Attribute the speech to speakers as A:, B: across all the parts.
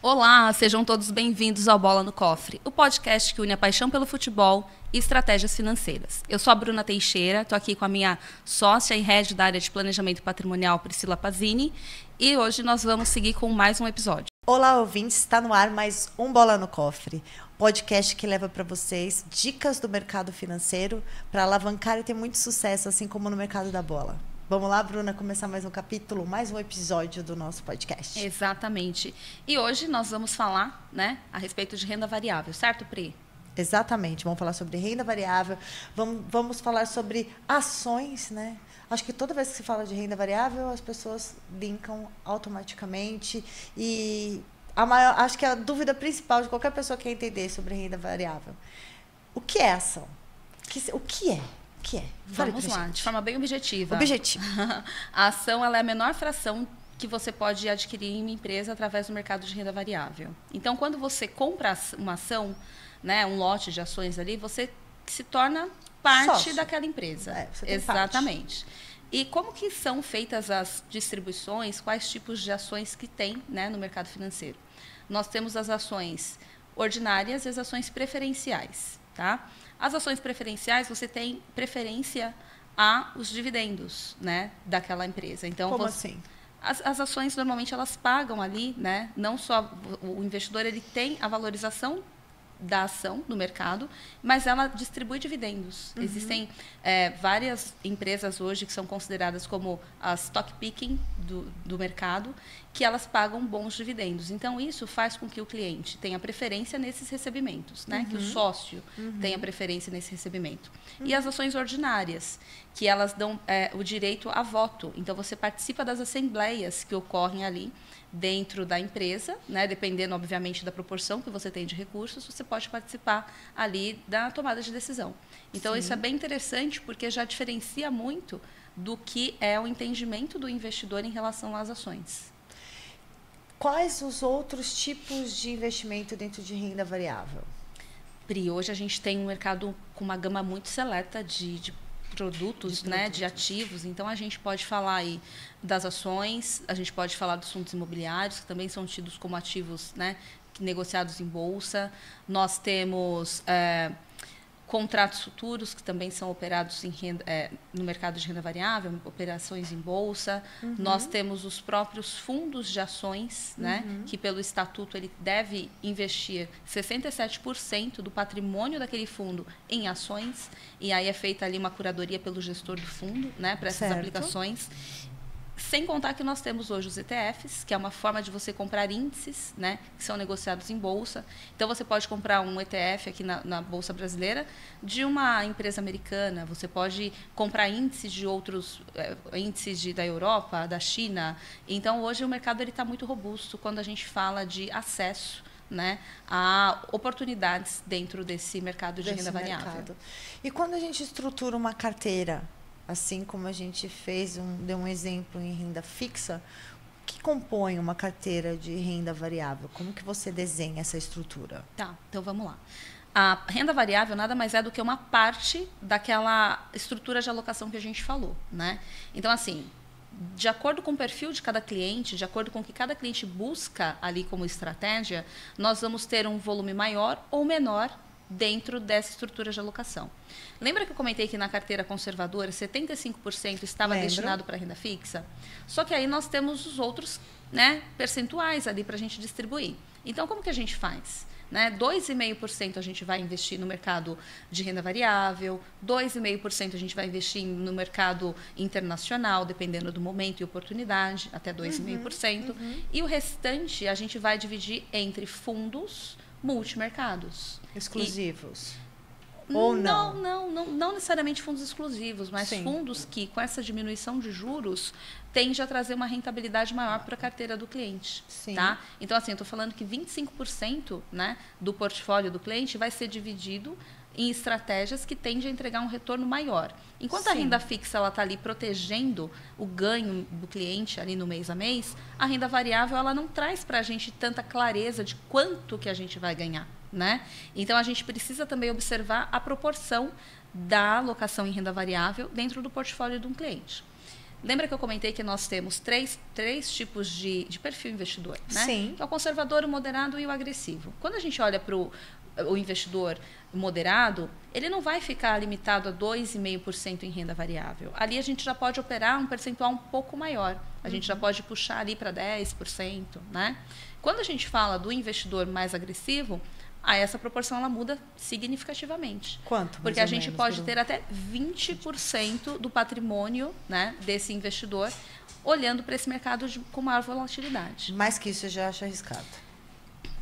A: Olá, sejam todos bem-vindos ao Bola no Cofre, o podcast que une a paixão pelo futebol e estratégias financeiras. Eu sou a Bruna Teixeira, estou aqui com a minha sócia e head da área de planejamento patrimonial, Priscila Pazini, e hoje nós vamos seguir com mais um episódio.
B: Olá, ouvintes, está no ar mais um Bola no Cofre, podcast que leva para vocês dicas do mercado financeiro para alavancar e ter muito sucesso, assim como no mercado da bola. Vamos lá, Bruna, começar mais um capítulo, mais um episódio do nosso podcast.
A: Exatamente. E hoje nós vamos falar, a respeito de renda variável, certo, Pri?
B: Exatamente. Vamos falar sobre renda variável, vamos falar sobre ações, né? Acho que toda vez que se fala de renda variável, as pessoas linkam automaticamente e acho que a dúvida principal de qualquer pessoa que quer entender sobre renda variável, o que é ação? O que é?
A: Vamos lá, de forma bem objetiva.
B: Objetiva.
A: A ação ela é a menor fração que você pode adquirir em uma empresa através do mercado de renda variável. Então, quando você compra uma ação, um lote de ações ali, você se torna parte
B: sócio
A: daquela empresa.
B: Você tem
A: Exatamente.
B: Parte.
A: E como que são feitas as distribuições, quais tipos de ações que tem no mercado financeiro? Nós temos as ações ordinárias e as ações preferenciais, tá? As ações preferenciais, você tem preferência aos dividendos, daquela empresa. Então,
B: como assim?
A: As ações, normalmente, elas pagam ali, não só o investidor, ele tem a valorização da ação no mercado, mas ela distribui dividendos.
B: Uhum.
A: Existem várias empresas hoje que são consideradas como as stock picking do mercado, que elas pagam bons dividendos. Então, isso faz com que o cliente tenha preferência nesses recebimentos, que o sócio tenha preferência nesse recebimento. E as ações ordinárias, que elas dão o direito a voto. Então, você participa das assembleias que ocorrem ali dentro da empresa, dependendo, obviamente, da proporção que você tem de recursos, você pode participar ali da tomada de decisão. Então, isso é bem interessante, porque já diferencia muito do que é o entendimento do investidor em relação às ações.
B: Quais os outros tipos de investimento dentro de renda variável?
A: Pri, hoje a gente tem um mercado com uma gama muito seleta de produtos, de ativos. Então, a gente pode falar aí das ações, a gente pode falar dos fundos imobiliários, que também são tidos como ativos negociados em bolsa. Nós temos contratos futuros, que também são operados no mercado de renda variável, operações em bolsa. Uhum. Nós temos os próprios fundos de ações, que pelo estatuto ele deve investir 67% do patrimônio daquele fundo em ações, e aí é feita ali uma curadoria pelo gestor do fundo, para essas aplicações. Sem contar que nós temos hoje os ETFs, que é uma forma de você comprar índices, que são negociados em bolsa. Então, você pode comprar um ETF aqui na Bolsa Brasileira de uma empresa americana. Você pode comprar índices de outros índices da Europa, da China. Então, hoje o mercado está muito robusto quando a gente fala de acesso a oportunidades dentro desse mercado de renda variável.
B: E quando a gente estrutura uma carteira, assim como a gente deu um exemplo em renda fixa, o que compõe uma carteira de renda variável? Como que você desenha essa estrutura?
A: Tá, então vamos lá. A renda variável nada mais é do que uma parte daquela estrutura de alocação que a gente falou, Então, assim, de acordo com o perfil de cada cliente, de acordo com o que cada cliente busca ali como estratégia, nós vamos ter um volume maior ou menor dentro dessa estrutura de alocação. Lembra que eu comentei que na carteira conservadora 75% estava destinado para renda fixa? Só que aí nós temos os outros percentuais ali para a gente distribuir. Então, como que a gente faz? 2,5% a gente vai investir no mercado de renda variável, 2,5% a gente vai investir no mercado internacional, dependendo do momento e oportunidade, até 2,5%. E o restante a gente vai dividir entre fundos multimercados.
B: Exclusivos? Ou não?
A: Não necessariamente fundos exclusivos, mas fundos que, com essa diminuição de juros, tende a trazer uma rentabilidade maior para a carteira do cliente.
B: Sim.
A: Tá? Então, assim, eu estou falando que 25% do portfólio do cliente vai ser dividido em estratégias que tendem a entregar um retorno maior. Enquanto a renda fixa está ali protegendo o ganho do cliente ali no mês a mês, a renda variável ela não traz para a gente tanta clareza de quanto que a gente vai ganhar. Então, a gente precisa também observar a proporção da alocação em renda variável dentro do portfólio de um cliente. Lembra que eu comentei que nós temos três tipos de perfil investidor, né?
B: Sim.
A: Que é o conservador, o moderado e o agressivo. Quando a gente olha para o investidor moderado, ele não vai ficar limitado a 2,5% em renda variável. Ali a gente já pode operar um percentual um pouco maior. A gente já pode puxar ali para 10%, né? Quando a gente fala do investidor mais agressivo, essa proporção ela muda significativamente.
B: Quanto?
A: Porque a gente pode ter até 20% do patrimônio, né, desse investidor olhando para esse mercado com maior volatilidade.
B: Mais que isso, eu já acho arriscado.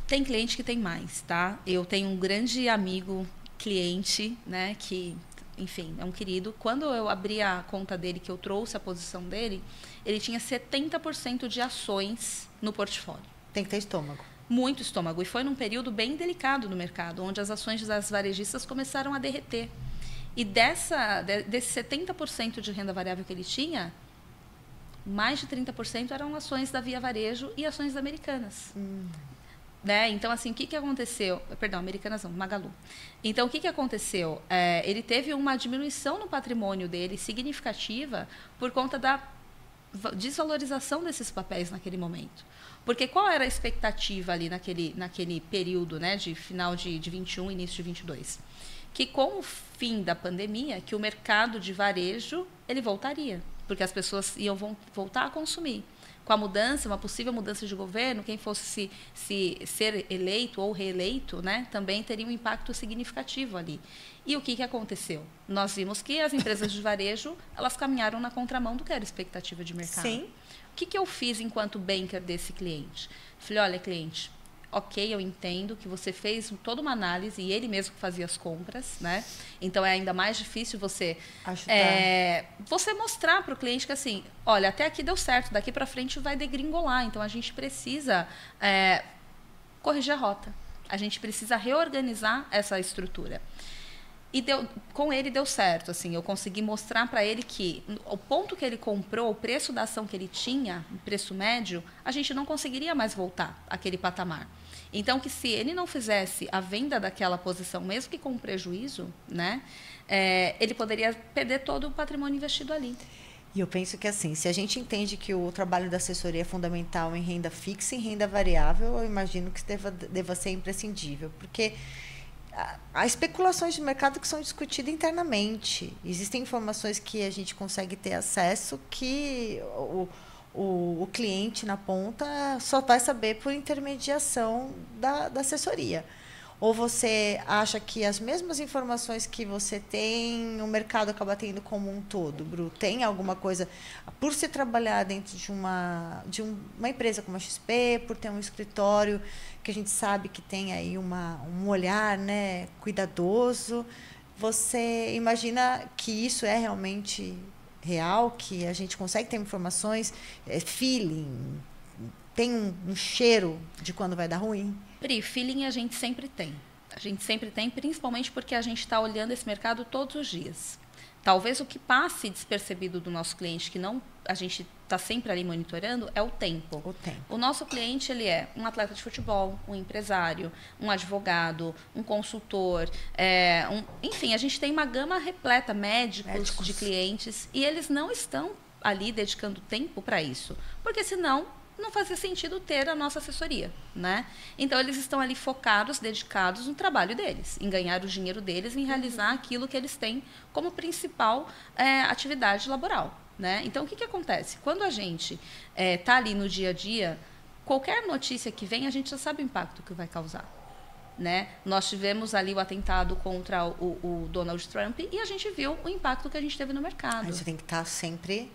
A: Tem cliente que tem mais, tá? Eu tenho um grande amigo, cliente, né, que, enfim, é um querido. Quando eu abri a conta dele, que eu trouxe a posição dele, ele tinha 70% de ações no portfólio.
B: Tem que ter estômago.
A: Muito estômago. E foi num período bem delicado no mercado, onde as ações das varejistas começaram a derreter. E desse 70% de renda variável que ele tinha, mais de 30% eram ações da Via Varejo e ações da Americanas. Né? Então, assim, o que aconteceu? Perdão, Americanas não, Magalu. Então, o que aconteceu? Ele teve uma diminuição no patrimônio dele significativa por conta da desvalorização desses papéis naquele momento. Porque qual era a expectativa ali naquele período, né, de final de 21, início de 22? Que com o fim da pandemia, que o mercado de varejo ele voltaria, porque as pessoas iam voltar a consumir. Com a mudança, uma possível mudança de governo, quem fosse se ser eleito ou reeleito, né, também teria um impacto significativo ali. E o que aconteceu? Nós vimos que as empresas de varejo elas caminharam na contramão do que era a expectativa de mercado.
B: Sim.
A: O que eu fiz enquanto banker desse cliente? Falei, olha, cliente, ok, eu entendo que você fez toda uma análise e ele mesmo fazia as compras, né? Então, é ainda mais difícil você mostrar para o cliente que, assim, olha, até aqui deu certo, daqui para frente vai degringolar. Então, a gente precisa corrigir a rota. A gente precisa reorganizar essa estrutura. E com ele deu certo, assim, eu consegui mostrar para ele que o ponto que ele comprou, o preço da ação que ele tinha, o preço médio, a gente não conseguiria mais voltar àquele patamar. Então, que se ele não fizesse a venda daquela posição, mesmo que com prejuízo, né, ele poderia perder todo o patrimônio investido ali.
B: E eu penso que, assim, se a gente entende que o trabalho da assessoria é fundamental em renda fixa e em renda variável, eu imagino que deva ser imprescindível, porque há especulações de mercado que são discutidas internamente. Existem informações que a gente consegue ter acesso que o cliente na ponta só vai saber por intermediação da assessoria. Ou você acha que as mesmas informações que você tem, o mercado acaba tendo como um todo, Bru? Tem alguma coisa, por se trabalhar dentro de uma empresa como a XP, por ter um escritório que a gente sabe que tem aí um olhar, né, cuidadoso, você imagina que isso é realmente real, que a gente consegue ter informações, feeling, tem um cheiro de quando vai dar ruim?
A: Pri, feeling a gente sempre tem. A gente sempre tem, principalmente porque a gente está olhando esse mercado todos os dias. Talvez o que passe despercebido do nosso cliente, que não a gente está sempre ali monitorando, é o tempo. O nosso cliente ele é um atleta de futebol, um empresário, um advogado, um consultor, enfim, a gente tem uma gama repleta, médicos de clientes, e eles não estão ali dedicando tempo para isso, porque senão não fazia sentido ter a nossa assessoria, né? Então, eles estão ali focados, dedicados no trabalho deles, em ganhar o dinheiro deles, em realizar aquilo que eles têm como principal atividade laboral, né? Então, o que acontece? Quando a gente está ali no dia a dia, qualquer notícia que vem, a gente já sabe o impacto que vai causar, né? Nós tivemos ali o atentado contra o Donald Trump e a gente viu o impacto que a gente teve no mercado.
B: Você tem que estar sempre...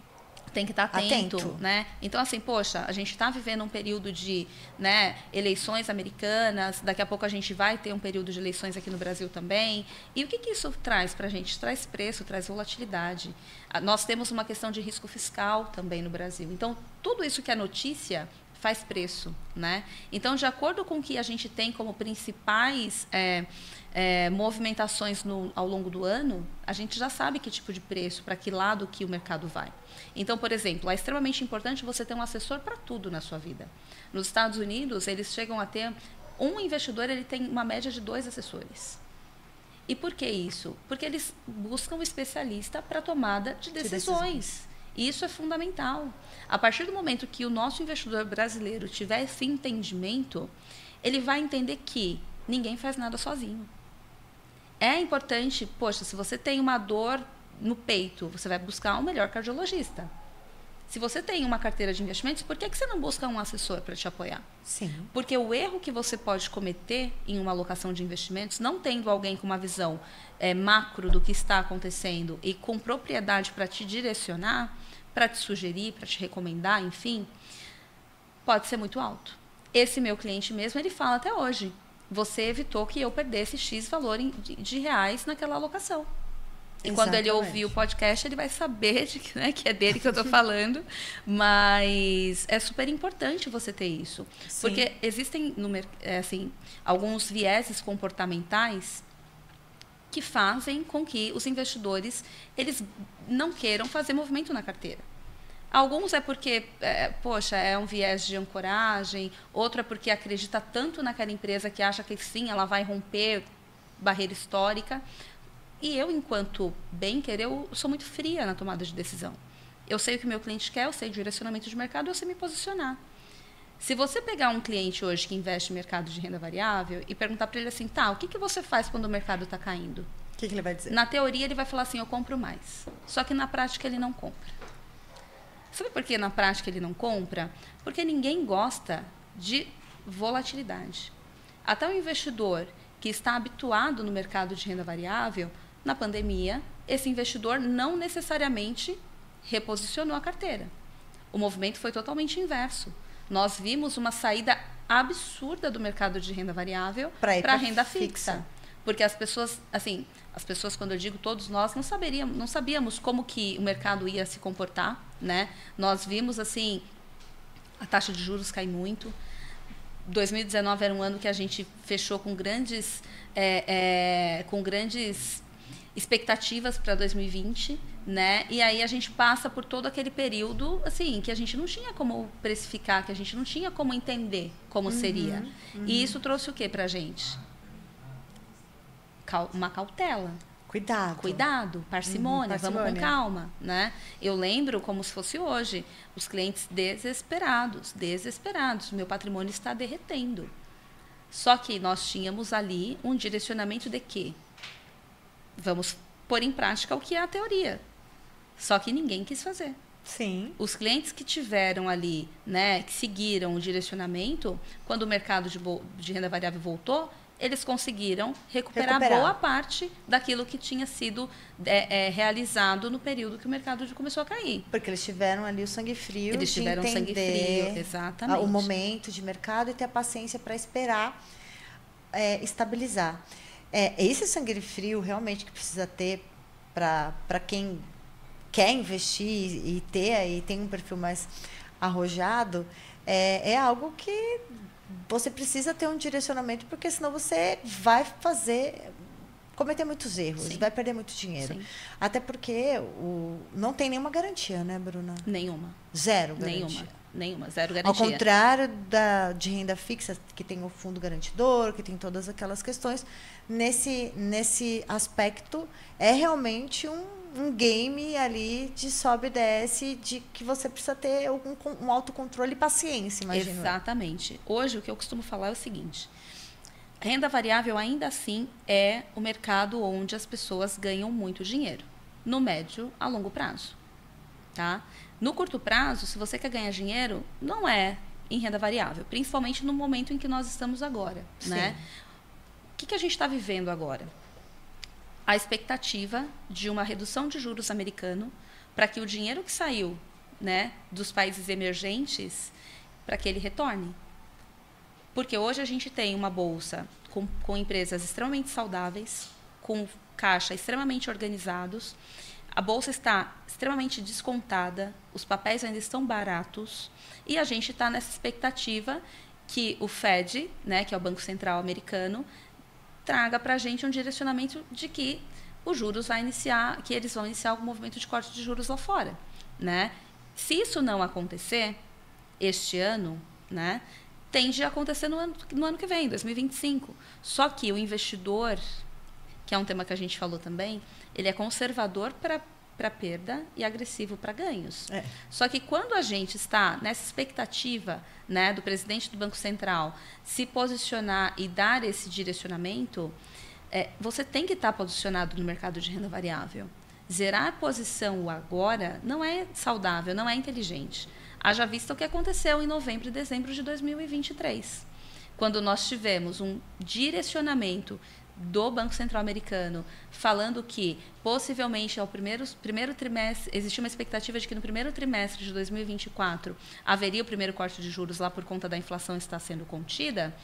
A: Tem que estar atento, né? Então, assim, poxa, a gente está vivendo um período de, né, eleições americanas, daqui a pouco a gente vai ter um período de eleições aqui no Brasil também. E o que isso traz para a gente? Traz preço, traz volatilidade. Nós temos uma questão de risco fiscal também no Brasil. Então, tudo isso que é notícia faz preço, né? Então, de acordo com o que a gente tem como principais movimentações ao longo do ano, a gente já sabe que tipo de preço, para que lado que o mercado vai. Então, por exemplo, é extremamente importante você ter um assessor para tudo na sua vida. Nos Estados Unidos, eles chegam a ter... Um investidor ele tem uma média de 2 assessores. E por que isso? Porque eles buscam um especialista para tomada de decisões. E isso é fundamental. A partir do momento que o nosso investidor brasileiro tiver esse entendimento, ele vai entender que ninguém faz nada sozinho. É importante, poxa, se você tem uma dor no peito, você vai buscar um melhor cardiologista. Se você tem uma carteira de investimentos, por que você não busca um assessor para te apoiar?
B: Sim.
A: Porque o erro que você pode cometer em uma alocação de investimentos, não tendo alguém com uma visão macro do que está acontecendo e com propriedade para te direcionar, para te sugerir, para te recomendar, enfim, pode ser muito alto. Esse meu cliente mesmo, ele fala até hoje, você evitou que eu perdesse X valor de reais naquela alocação. E quando ele ouvir o podcast, ele vai saber que é dele que eu estou falando. Mas é super importante você ter isso. Sim. Porque existem alguns vieses comportamentais que fazem com que os investidores eles não queiram fazer movimento na carteira. Alguns é porque, é um viés de ancoragem. Outro é porque acredita tanto naquela empresa que acha que sim, ela vai romper barreira histórica. E eu, enquanto banker, eu sou muito fria na tomada de decisão. Eu sei o que o meu cliente quer, eu sei o direcionamento de mercado, eu sei me posicionar. Se você pegar um cliente hoje que investe em mercado de renda variável e perguntar para ele assim, tá, o que você faz quando o mercado está caindo?
B: O que ele vai dizer?
A: Na teoria, ele vai falar assim, eu compro mais. Só que na prática, ele não compra. Sabe por que na prática ele não compra? Porque ninguém gosta de volatilidade. Até o investidor que está habituado no mercado de renda variável, na pandemia, esse investidor não necessariamente reposicionou a carteira. O movimento foi totalmente inverso. Nós vimos uma saída absurda do mercado de renda variável para a renda fixa. Porque as pessoas, quando eu digo todos nós, não sabíamos como que o mercado ia se comportar, né? Nós vimos, a taxa de juros cair muito. 2019 era um ano que a gente fechou com grandes expectativas para 2020, né? E aí a gente passa por todo aquele período, que a gente não tinha como precificar, que a gente não tinha como entender como seria. E isso trouxe o quê para a gente? Uma cautela. Cuidado, parcimônia, vamos com calma, né? Eu lembro como se fosse hoje, os clientes desesperados, meu patrimônio está derretendo. Só que nós tínhamos ali um direcionamento de quê? Vamos pôr em prática o que é a teoria. Só que ninguém quis fazer.
B: Sim.
A: Os clientes que tiveram ali, né, que seguiram o direcionamento, quando o mercado de renda variável voltou, eles conseguiram recuperar boa parte daquilo que tinha sido realizado no período que o mercado começou a cair.
B: Porque eles tiveram ali o sangue frio.
A: Eles tiveram o sangue frio, exatamente.
B: O momento de mercado e ter a paciência para esperar estabilizar. Esse sangue frio realmente que precisa ter para quem quer investir e tem um perfil mais arrojado, é algo que você precisa ter um direcionamento, porque senão você vai cometer muitos erros, Sim. vai perder muito dinheiro. Sim. Até porque não tem nenhuma garantia, né, Bruna?
A: Nenhuma.
B: Zero garantia.
A: Nenhuma, zero garantia.
B: Ao contrário de renda fixa, que tem o fundo garantidor, que tem todas aquelas questões, nesse aspecto é realmente um game ali de sobe e desce, de que você precisa ter um autocontrole e paciência, imagina.
A: Exatamente. Hoje, o que eu costumo falar é o seguinte, a renda variável ainda assim é o mercado onde as pessoas ganham muito dinheiro, no médio a longo prazo. Tá? No curto prazo, se você quer ganhar dinheiro, não é em renda variável, principalmente no momento em que nós estamos agora. Né? O que a gente está vivendo agora? A expectativa de uma redução de juros americano para que o dinheiro que saiu, né, dos países emergentes, para que ele retorne. Porque hoje a gente tem uma bolsa com empresas extremamente saudáveis, com caixa extremamente organizados, a bolsa está extremamente descontada, os papéis ainda estão baratos e a gente está nessa expectativa que o Fed, né, que é o Banco Central americano, traga para a gente um direcionamento de que os juros que eles vão iniciar algum movimento de corte de juros lá fora, né? Se isso não acontecer este ano, né, tende a acontecer no ano que vem, 2025. Só que o investidor, que é um tema que a gente falou também, ele é conservador para para perda e agressivo para ganhos. Só que quando a gente está nessa expectativa, né, do presidente do Banco Central se posicionar e dar esse direcionamento, você tem que estar posicionado no mercado de renda variável. Zerar a posição agora não é saudável, não é inteligente. Haja vista o que aconteceu em novembro e dezembro de 2023, quando nós tivemos um direcionamento do Banco Central americano falando que possivelmente ao primeiro trimestre, existia uma expectativa de que no primeiro trimestre de 2024 haveria o primeiro corte de juros lá por conta da inflação estar sendo contida.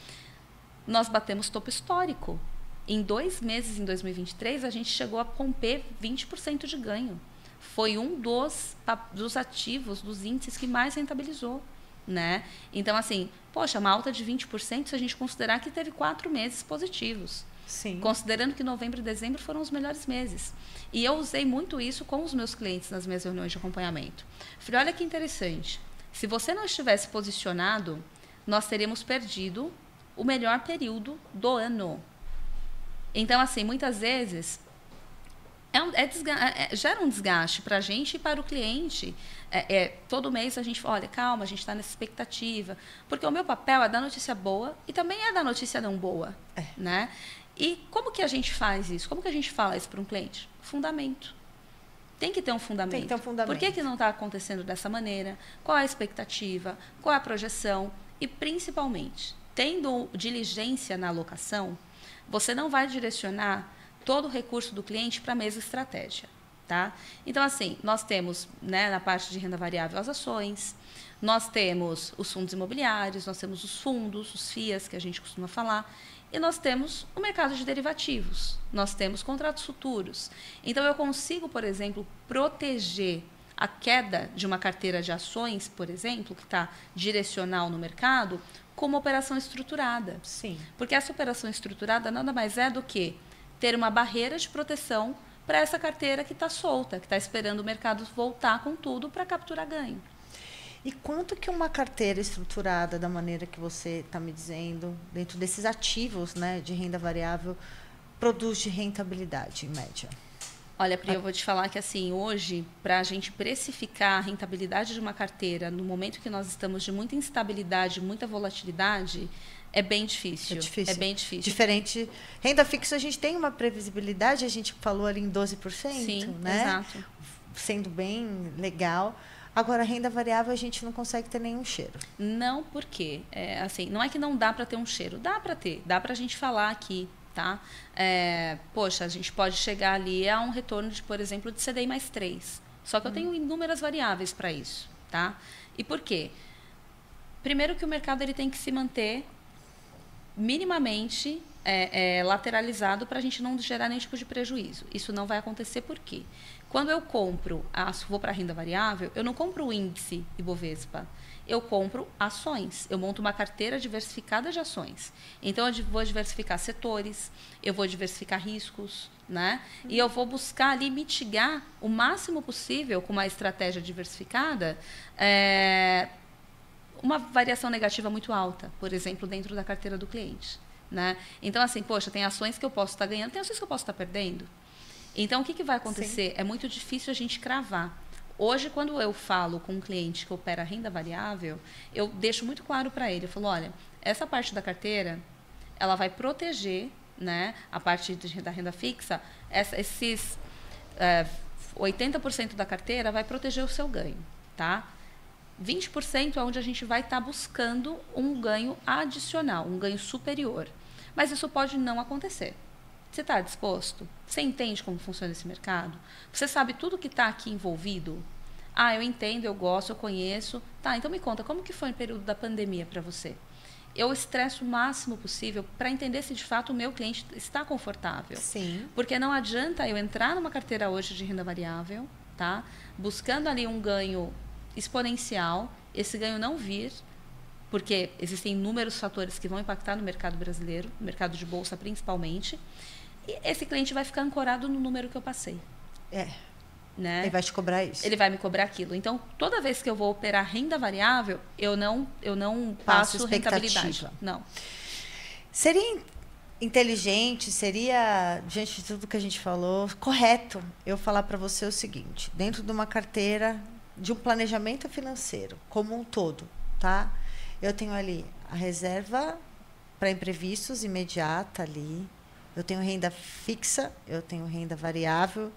A: Nós batemos topo histórico. Em 2 meses, em 2023, a gente chegou a romper 20% de ganho. Foi um dos ativos, dos índices que mais rentabilizou, né? Então, assim, poxa, uma alta de 20% se a gente considerar que teve 4 meses positivos.
B: Sim.
A: Considerando que novembro e dezembro foram os melhores meses. E eu usei muito isso com os meus clientes nas minhas reuniões de acompanhamento. Falei, olha que interessante. Se você não estivesse posicionado, nós teríamos perdido o melhor período do ano. Então, assim, muitas vezes gera um desgaste para a gente e para o cliente. Todo mês a gente fala, olha, calma, a gente está nessa expectativa. Porque o meu papel é dar notícia boa e também é dar notícia não boa. Né? E como que a gente faz isso? Como que a gente fala isso para um cliente? Fundamento. Tem que ter um fundamento.
B: Tem que ter um fundamento.
A: Por que não está acontecendo dessa maneira? Qual é a expectativa? Qual é a projeção? E, principalmente, tendo diligência na alocação, você não vai direcionar todo o recurso do cliente para a mesma estratégia. Tá? Então, assim, nós temos, né, na parte de renda variável as ações, nós temos os fundos imobiliários, nós temos os fundos, os FIAs, que a gente costuma falar, e nós temos o mercado de derivativos, nós temos contratos futuros. Então, eu consigo, por exemplo, proteger a queda de uma carteira de ações, por exemplo, que está direcional no mercado, com uma operação estruturada.
B: Sim.
A: Porque essa operação estruturada nada mais é do que ter uma barreira de proteção para essa carteira que está solta, que está esperando o mercado voltar com tudo para capturar ganho.
B: E quanto que uma carteira estruturada, da maneira que você está me dizendo, dentro desses ativos, né, de renda variável, produz de rentabilidade, em média?
A: Olha, Pri, eu vou te falar que, assim, hoje, para a gente precificar a rentabilidade de uma carteira, no momento que nós estamos de muita instabilidade, muita volatilidade, é bem difícil. É bem difícil.
B: Diferente. Renda fixa, a gente tem uma previsibilidade, a gente falou ali em 12%,
A: sim,
B: né?
A: Exato.
B: Sendo bem legal. Agora, renda variável, a gente não consegue ter nenhum cheiro.
A: Não, por quê? Assim, não é que não dá para ter um cheiro. Dá para ter. Dá para a gente falar aqui, tá? Poxa, a gente pode chegar ali a um retorno de, por exemplo, de CDI mais 3. Só que eu tenho inúmeras variáveis para isso, tá? E por quê? Primeiro que o mercado ele tem que se manter minimamente lateralizado para a gente não gerar nenhum tipo de prejuízo. Isso não vai acontecer por quê? Quando eu compro, vou para a renda variável, eu não compro o índice Ibovespa, eu compro ações. Eu monto uma carteira diversificada de ações. Então, eu vou diversificar setores, eu vou diversificar riscos, né? E eu vou buscar ali mitigar o máximo possível com uma estratégia diversificada uma variação negativa muito alta, por exemplo, dentro da carteira do cliente. Né? Então, assim, poxa, tem ações que eu posso estar ganhando, tem ações que eu posso estar perdendo. Então, o que vai acontecer? Sim. É muito difícil a gente cravar. Hoje, quando eu falo com um cliente que opera renda variável, eu deixo muito claro para ele. Eu falo, olha, essa parte da carteira, ela vai proteger, né, a parte da renda fixa, esses 80% da carteira vai proteger o seu ganho, tá? 20% é onde a gente vai estar buscando um ganho adicional, um ganho superior. Mas isso pode não acontecer. Você está disposto? Você entende como funciona esse mercado? Você sabe tudo que está aqui envolvido? Eu entendo, eu gosto, eu conheço. Tá, então me conta, como que foi o período da pandemia para você? Eu estresso o máximo possível para entender se de fato o meu cliente está confortável.
B: Sim.
A: Porque não adianta eu entrar numa carteira hoje de renda variável, tá? Buscando ali um ganho exponencial, esse ganho não vir, porque existem inúmeros fatores que vão impactar no mercado brasileiro, no mercado de bolsa principalmente, e esse cliente vai ficar ancorado no número que eu passei. Né?
B: Ele vai te cobrar isso.
A: Ele vai me cobrar aquilo. Então, toda vez que eu vou operar renda variável, eu não passo rentabilidade. Não.
B: Seria inteligente, seria, diante de tudo que a gente falou, correto eu falar para você o seguinte: dentro de uma carteira, de um planejamento financeiro como um todo, tá? Eu tenho ali a reserva para imprevistos imediata ali, eu tenho renda fixa, eu tenho renda variável,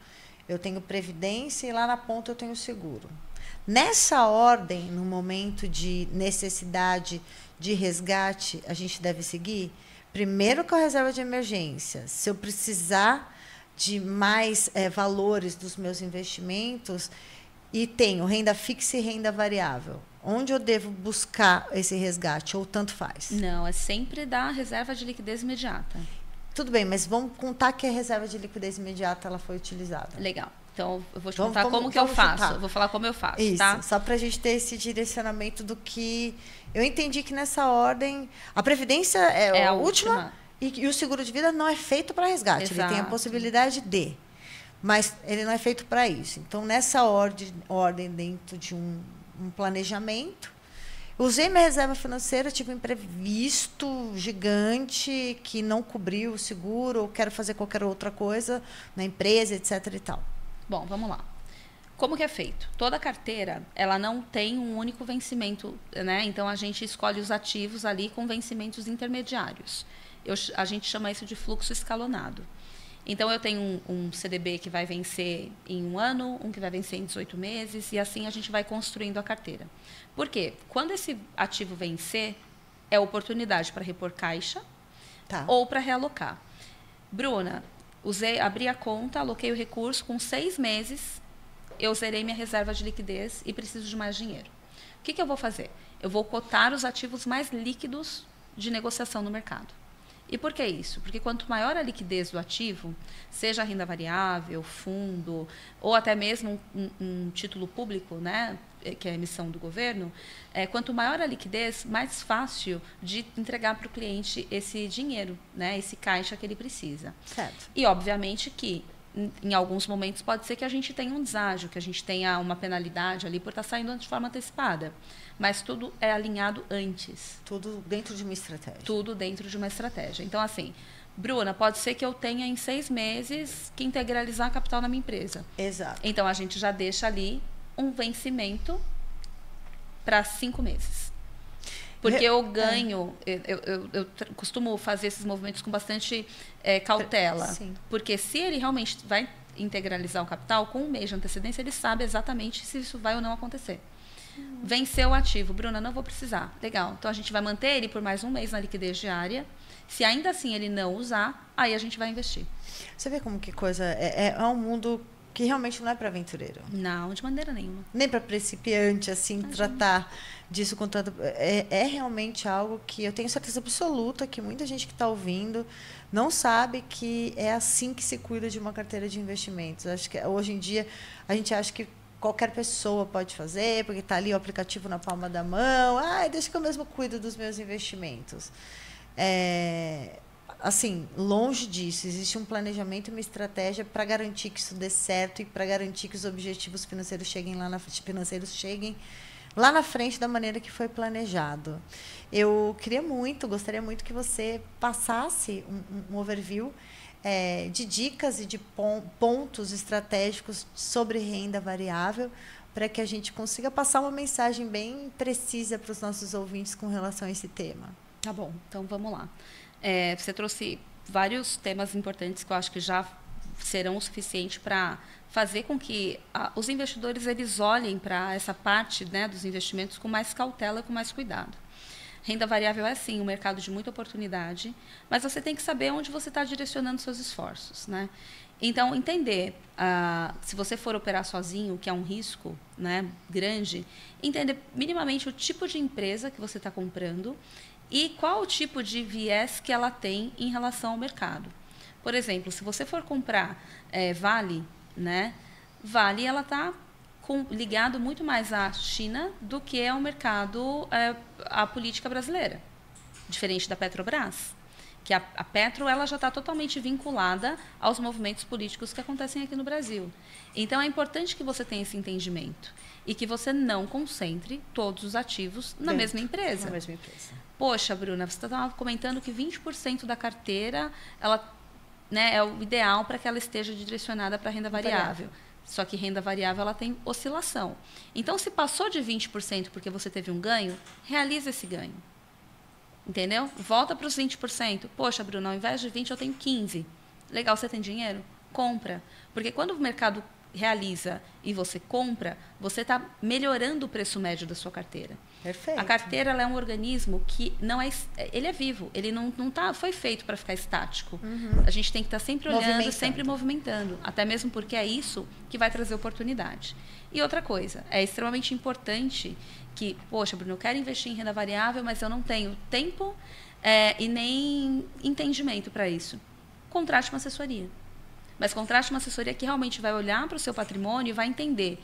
B: eu tenho previdência e lá na ponta eu tenho seguro. Nessa ordem, no momento de necessidade de resgate, a gente deve seguir primeiro com a reserva de emergência. Se eu precisar de mais valores dos meus investimentos, e tenho renda fixa e renda variável, onde eu devo buscar esse resgate, ou tanto faz?
A: Não, é sempre da reserva de liquidez imediata.
B: Tudo bem, mas vamos contar que a reserva de liquidez imediata ela foi utilizada.
A: Legal. Então, eu vou te contar como que eu faço.
B: Chutar.
A: Vou falar como eu faço,
B: isso,
A: tá?
B: Só para a gente ter esse direcionamento do que... Eu entendi que nessa ordem, a previdência é a última e o seguro de vida não é feito para resgate.
A: Exato.
B: Ele tem a possibilidade de, mas ele não é feito para isso. Então, nessa ordem dentro de um planejamento, usei minha reserva financeira, tive um imprevisto gigante que não cobriu o seguro, ou quero fazer qualquer outra coisa na empresa, etc. e tal.
A: Bom, vamos lá. Como que é feito? Toda carteira, ela não tem um único vencimento, né? Então, a gente escolhe os ativos ali com vencimentos intermediários. A gente chama isso de fluxo escalonado. Então, eu tenho um CDB que vai vencer em 1 ano, um que vai vencer em 18 meses, e assim a gente vai construindo a carteira. Por quê? Quando esse ativo vencer, é oportunidade para repor caixa ou para realocar. Bruna, abri a conta, aloquei o recurso, com 6 meses, eu zerei minha reserva de liquidez e preciso de mais dinheiro. O que eu vou fazer? Eu vou cotar os ativos mais líquidos de negociação no mercado. E por que isso? Porque quanto maior a liquidez do ativo, seja renda variável, fundo, ou até mesmo um título público, né, que é a emissão do governo, quanto maior a liquidez, mais fácil de entregar para o cliente esse dinheiro, né, esse caixa que ele precisa.
B: Certo.
A: E, obviamente, que em alguns momentos pode ser que a gente tenha um deságio, que a gente tenha uma penalidade ali por estar saindo de forma antecipada. Mas tudo é alinhado antes.
B: Tudo dentro de uma estratégia.
A: Tudo dentro de uma estratégia. Então, assim, Bruna, pode ser que eu tenha em 6 meses que integralizar capital na minha empresa.
B: Exato.
A: Então, a gente já deixa ali um vencimento para 5 meses. Porque eu ganho, eu costumo fazer esses movimentos com bastante cautela.
B: Sim.
A: Porque se ele realmente vai integralizar o capital, com 1 mês de antecedência, ele sabe exatamente se isso vai ou não acontecer. Venceu o ativo. Bruna, não vou precisar. Legal. Então, a gente vai manter ele por mais 1 mês na liquidez diária. Se ainda assim ele não usar, aí a gente vai investir.
B: Você vê como que coisa... É um mundo que realmente não é para aventureiro.
A: Não, de maneira nenhuma.
B: Nem para principiante, assim, tratar disso com tanto... É realmente algo que eu tenho certeza absoluta que muita gente que está ouvindo não sabe que é assim que se cuida de uma carteira de investimentos. Acho que hoje em dia a gente acha que qualquer pessoa pode fazer, porque está ali o aplicativo na palma da mão. Deixa que eu mesmo cuido dos meus investimentos. Assim, longe disso, existe um planejamento e uma estratégia para garantir que isso dê certo e para garantir que os objetivos financeiros cheguem lá na frente da maneira que foi planejado. Eu gostaria muito que você passasse um overview de dicas e de pontos estratégicos sobre renda variável, para que a gente consiga passar uma mensagem bem precisa para os nossos ouvintes com relação a esse tema.
A: Tá bom, então vamos lá. Você trouxe vários temas importantes que eu acho que já serão o suficiente para fazer com que os investidores eles olhem para essa parte, né, dos investimentos com mais cautela, com mais cuidado. Renda variável é, sim, um mercado de muita oportunidade, mas você tem que saber onde você está direcionando seus esforços, né? Então, entender, se você for operar sozinho, que é um risco, né, grande, entender minimamente o tipo de empresa que você está comprando e qual o tipo de viés que ela tem em relação ao mercado. Por exemplo, se você for comprar Vale, né, Vale ela está ligado muito mais à China do que ao mercado, à política brasileira, diferente da Petrobras. que a Petro ela já está totalmente vinculada aos movimentos políticos que acontecem aqui no Brasil. Então, é importante que você tenha esse entendimento e que você não concentre todos os ativos na mesma empresa.
B: Na mesma empresa.
A: Poxa, Bruna, você estava comentando que 20% da carteira ela, né, é o ideal para que ela esteja direcionada para renda variável. Só que renda variável ela tem oscilação. Então, se passou de 20% porque você teve um ganho, realiza esse ganho. Entendeu? Volta para os 20%. Poxa, Bruno, ao invés de 20, eu tenho 15. Legal, você tem dinheiro? Compra. Porque quando o mercado realiza e você compra, você está melhorando o preço médio da sua carteira.
B: Perfeito.
A: A carteira ela é um organismo que não é, ele é vivo, ele não foi feito para ficar estático. A gente tem que estar sempre olhando, sempre movimentando, até mesmo porque é isso que vai trazer oportunidade. E outra coisa, é extremamente importante que, poxa, Bruno, eu quero investir em renda variável, mas eu não tenho tempo e nem entendimento para isso. Contrate uma assessoria. Mas contrate uma assessoria que realmente vai olhar para o seu patrimônio e vai entender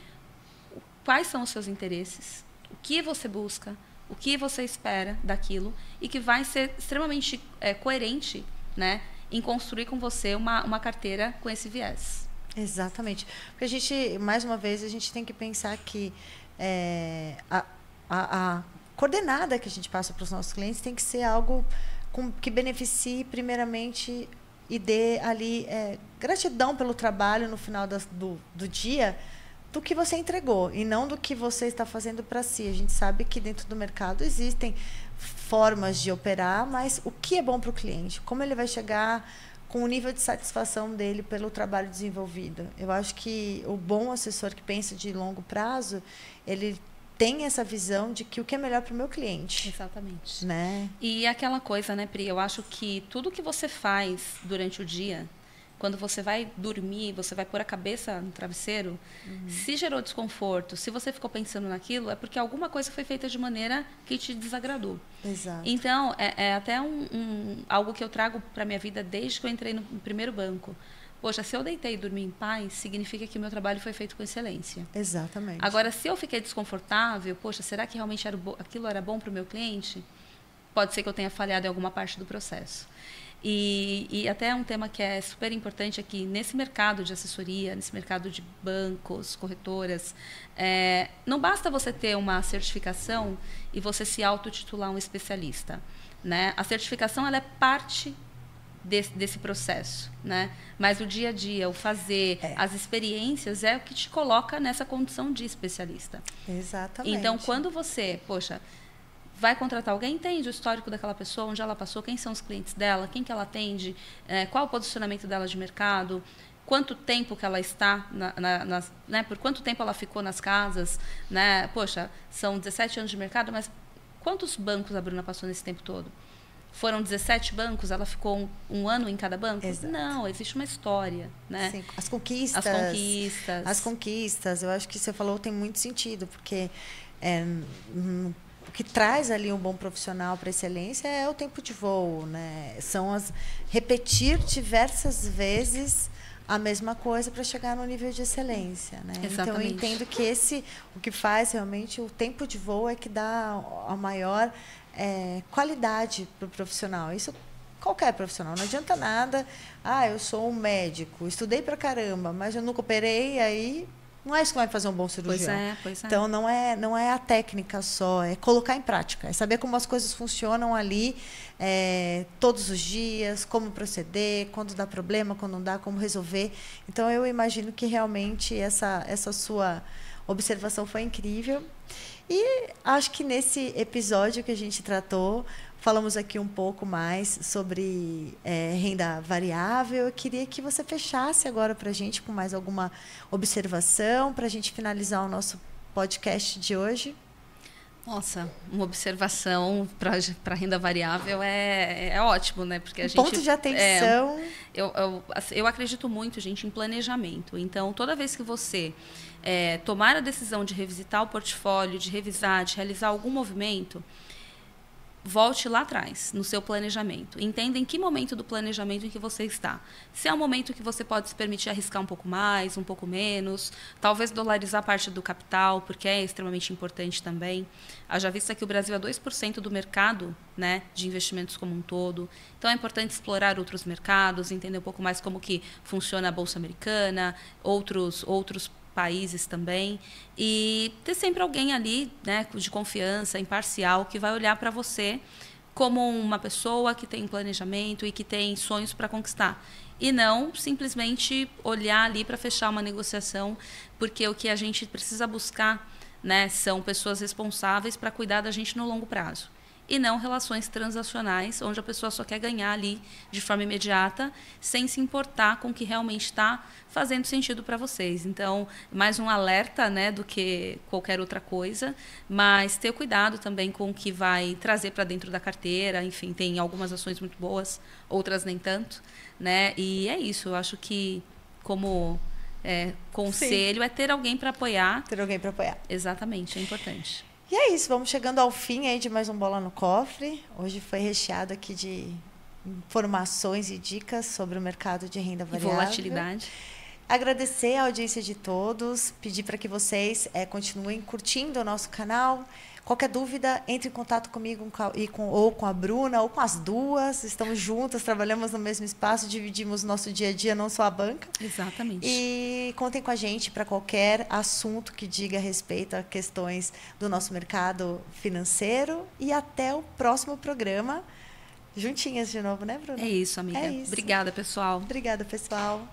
A: quais são os seus interesses, o que você busca, o que você espera daquilo e que vai ser extremamente coerente, né, em construir com você uma carteira com esse viés.
B: Exatamente. Porque a gente, mais uma vez, a gente tem que pensar que a coordenada que a gente passa para os nossos clientes tem que ser algo que beneficie primeiramente e dê ali gratidão pelo trabalho no final do dia do que você entregou e não do que você está fazendo para si. A gente sabe que dentro do mercado existem formas de operar, mas o que é bom para o cliente? Como ele vai chegar com o nível de satisfação dele pelo trabalho desenvolvido? Eu acho que o bom assessor que pensa de longo prazo, ele tem essa visão de que o que é melhor para o meu cliente.
A: Exatamente.
B: Né?
A: E aquela coisa, né, Pri? Eu acho que tudo que você faz durante o dia, quando você vai dormir, você vai pôr a cabeça no travesseiro, se gerou desconforto, se você ficou pensando naquilo, é porque alguma coisa foi feita de maneira que te desagradou.
B: Exato.
A: Então, é até algo que eu trago para a minha vida desde que eu entrei no primeiro banco. Poxa, se eu deitei e dormi em paz, significa que o meu trabalho foi feito com excelência.
B: Exatamente.
A: Agora, se eu fiquei desconfortável, poxa, será que realmente aquilo era bom para o meu cliente? Pode ser que eu tenha falhado em alguma parte do processo. E até um tema que é super importante aqui, nesse mercado de assessoria, nesse mercado de bancos, corretoras, não basta você ter uma certificação e você se autotitular um especialista. Né? A certificação ela é parte desse processo, né? Mas o dia a dia, o fazer, as experiências é o que te coloca nessa condição de especialista.
B: Exatamente.
A: Então, quando você, poxa, vai contratar alguém, entende o histórico daquela pessoa, onde ela passou, quem são os clientes dela, quem que ela atende, qual o posicionamento dela de mercado, quanto tempo que ela está, né? Por quanto tempo ela ficou nas casas, né? Poxa, são 17 anos de mercado, mas quantos bancos a Bruna passou nesse tempo todo? Foram 17 bancos, ela ficou um ano em cada banco?
B: Exato.
A: Não, existe uma história, né?
B: Sim, as conquistas. As conquistas, eu acho que você falou tem muito sentido, porque o que traz ali um bom profissional para excelência é o tempo de voo, né? São repetir diversas vezes a mesma coisa para chegar no nível de excelência, né? Então eu entendo que o que faz realmente o tempo de voo é que dá a maior qualidade para o profissional. Isso qualquer profissional. Não adianta nada. Eu sou um médico, estudei pra caramba, mas eu nunca operei, aí não é isso que vai fazer um bom cirurgião.
A: Pois é.
B: Então não é a técnica só, é colocar em prática, é saber como as coisas funcionam ali todos os dias, como proceder, quando dá problema, quando não dá, como resolver. Então eu imagino que realmente essa sua observação foi incrível. E acho que nesse episódio que a gente tratou, falamos aqui um pouco mais sobre renda variável. Eu queria que você fechasse agora para a gente com mais alguma observação, para a gente finalizar o nosso podcast de hoje.
A: Nossa, uma observação para renda variável é ótimo, né? Porque a gente
B: ponto de atenção.
A: Eu acredito muito, gente, em planejamento. Então, toda vez que você tomar a decisão de revisitar o portfólio, de revisar, de realizar algum movimento, volte lá atrás, no seu planejamento. Entenda em que momento do planejamento em que você está. Se é um momento que você pode se permitir arriscar um pouco mais, um pouco menos, talvez dolarizar parte do capital, porque é extremamente importante também. Haja vista que o Brasil é 2% do mercado, né, de investimentos como um todo. Então, é importante explorar outros mercados, entender um pouco mais como que funciona a Bolsa Americana, outros países também, e ter sempre alguém ali, né, de confiança, imparcial, que vai olhar para você como uma pessoa que tem planejamento e que tem sonhos para conquistar. E não simplesmente olhar ali para fechar uma negociação, porque o que a gente precisa buscar, né, são pessoas responsáveis para cuidar da gente no longo prazo. E não relações transacionais, onde a pessoa só quer ganhar ali de forma imediata, sem se importar com o que realmente está fazendo sentido para vocês. Então, mais um alerta, né, do que qualquer outra coisa, mas ter cuidado também com o que vai trazer para dentro da carteira. Enfim, tem algumas ações muito boas, outras nem tanto, né? E é isso, eu acho que como conselho é ter alguém para apoiar.
B: Ter alguém para apoiar.
A: Exatamente, é importante.
B: E é isso, vamos chegando ao fim aí de mais um Bola no Cofre. Hoje foi recheado aqui de informações e dicas sobre o mercado de renda variável.
A: E volatilidade.
B: Agradecer a audiência de todos, pedir para que vocês continuem curtindo o nosso canal. Qualquer dúvida, entre em contato comigo ou com a Bruna, ou com as duas. Estamos juntas, trabalhamos no mesmo espaço, dividimos nosso dia a dia, não só a banca.
A: Exatamente.
B: E contem com a gente para qualquer assunto que diga respeito a questões do nosso mercado financeiro. E até o próximo programa. Juntinhas de novo, né, Bruna?
A: É isso, amiga.
B: É isso.
A: Obrigada, pessoal.
B: Obrigada, pessoal.